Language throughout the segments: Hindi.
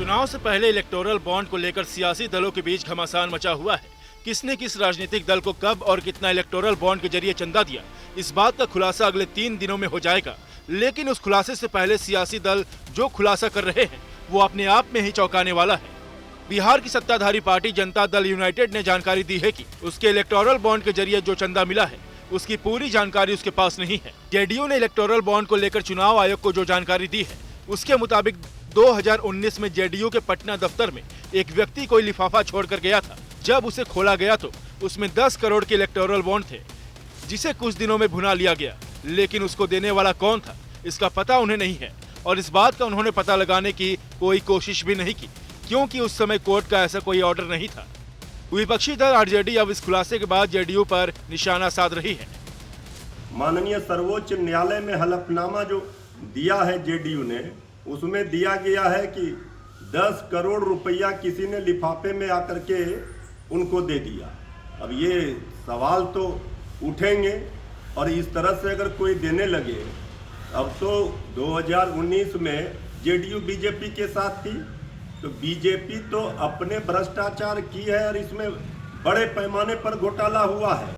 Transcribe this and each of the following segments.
चुनाव से पहले इलेक्टोरल बॉन्ड को लेकर सियासी दलों के बीच घमासान मचा हुआ है। किसने किस राजनीतिक दल को कब और कितना इलेक्टोरल बॉन्ड के जरिए चंदा दिया, इस बात का खुलासा अगले 3 दिनों में हो जाएगा। लेकिन उस खुलासे से पहले सियासी दल जो खुलासा कर रहे हैं वो अपने आप में ही चौंकाने वाला है। बिहार की सत्ताधारी पार्टी जनता दल यूनाइटेड ने जानकारी दी है कि उसके इलेक्टोरल बॉन्ड के जरिए जो चंदा मिला है उसकी पूरी जानकारी उसके पास नहीं है। जेडीयू ने इलेक्टोरल बॉन्ड को लेकर चुनाव आयोग को जो जानकारी दी है उसके मुताबिक 2019 में जेडीयू के पटना दफ्तर में एक व्यक्ति कोई लिफाफा छोड़कर गया था। जब उसे खोला गया तो उसमें 10 करोड़ के इलेक्टोरल बॉन्ड थे, जिसे कुछ दिनों में भुना लिया गया। लेकिन उसको देने वाला कौन था इसका पता उन्हें नहीं है और इस बात का उन्होंने पता लगाने की कोई कोशिश भी नहीं की, क्योंकि उस समय कोर्ट का ऐसा कोई ऑर्डर नहीं था। विपक्षी दल आरजेडी अब इस खुलासे के बाद जेडीयू पर निशाना साध रही है। माननीय सर्वोच्च न्यायालय में हलफनामा जो दिया है जेडीयू ने, उसमें दिया गया है कि 10 करोड़ रुपया किसी ने लिफाफे में आकर के उनको दे दिया। अब ये सवाल तो उठेंगे और इस तरह से अगर कोई देने लगे, अब तो 2019 में जेडीयू बीजेपी के साथ थी, तो बीजेपी तो अपने भ्रष्टाचार की है और इसमें बड़े पैमाने पर घोटाला हुआ है।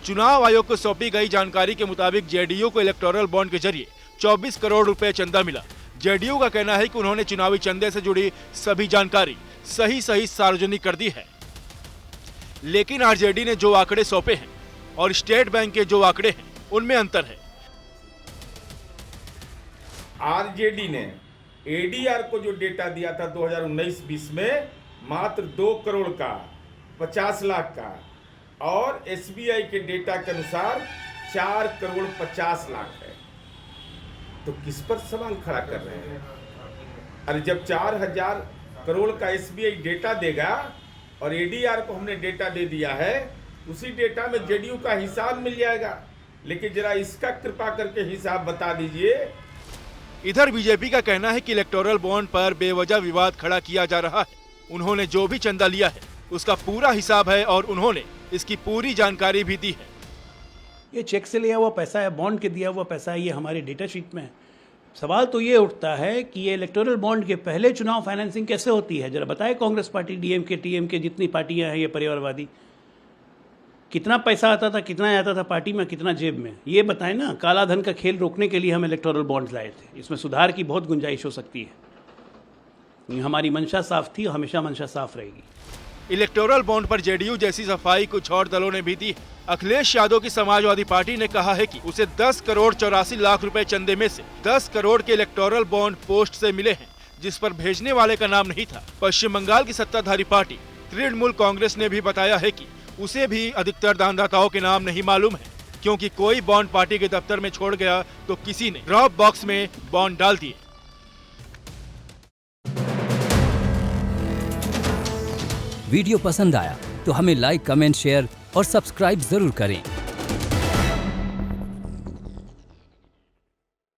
चुनाव आयोग को सौंपी गई जानकारी के मुताबिक जेडीयू को इलेक्टोरल बॉन्ड के जरिए 24 करोड़ रुपए चंदा मिला। जेडीयू का कहना है कि उन्होंने चुनावी चंदे से जुड़ी सभी जानकारी सही सार्वजनिक कर दी है। लेकिन आरजेडी ने जो आंकड़े सौंपे हैं और स्टेट बैंक के जो आंकड़े हैं उनमें अंतर है। आरजेडी ने एडीआर को जो डेटा दिया था 2019-20 में मात्र 2 करोड़ का, 50 लाख का, और एसबीआई के डेटा के अनुसार 4 करोड़ 50 लाख है। तो किस पर सवाल खड़ा कर रहे हैं? अरे जब 4000 करोड़ का एसबीआई डेटा देगा और एडीआर को हमने डेटा दे दिया है, उसी डेटा में जेडीयू का हिसाब मिल जाएगा। लेकिन जरा इसका कृपा करके हिसाब बता दीजिए। इधर बीजेपी का कहना है कि इलेक्टोरल बॉन्ड पर बेवजह विवाद खड़ा किया जा रहा है। उन्होंने जो भी चंदा लिया है उसका पूरा हिसाब है और उन्होंने इसकी पूरी जानकारी भी दी है। ये चेक से लिया हुआ पैसा है, बॉन्ड के दिया हुआ पैसा है, ये हमारे डेटा शीट में है। सवाल तो ये उठता है कि ये इलेक्टोरल बॉन्ड के पहले चुनाव फाइनेंसिंग कैसे होती है? जरा बताए कांग्रेस पार्टी, डीएमके, टीएमके, जितनी पार्टियां हैं ये परिवारवादी, कितना पैसा आता था, कितना आता था पार्टी में, कितना जेब में, ये बताएं ना। काला धन का खेल रोकने के लिए हम इलेक्टोरल बॉन्ड लाए थे। इसमें सुधार की बहुत गुंजाइश हो सकती है। हमारी मंशा साफ थी, हमेशा मंशा साफ रहेगी। इलेक्टोरल बॉन्ड पर जेडीयू जैसी सफाई कुछ और दलों ने भी दी है। अखिलेश यादव की समाजवादी पार्टी ने कहा है कि उसे 10 करोड़ 84 लाख रुपए चंदे में से 10 करोड़ के इलेक्टोरल बॉन्ड पोस्ट से मिले हैं, जिस पर भेजने वाले का नाम नहीं था। पश्चिम बंगाल की सत्ताधारी पार्टी तृणमूल कांग्रेस ने भी बताया है कि उसे भी अधिकतर दानदाताओं के नाम नहीं मालूम है, क्योंकि कोई बॉन्ड पार्टी के दफ्तर में छोड़ गया तो किसी ने ड्रॉप बॉक्स में बॉन्ड डाल दिए। वीडियो पसंद आया तो हमें लाइक, कमेंट, शेयर और सब्सक्राइब जरूर करें।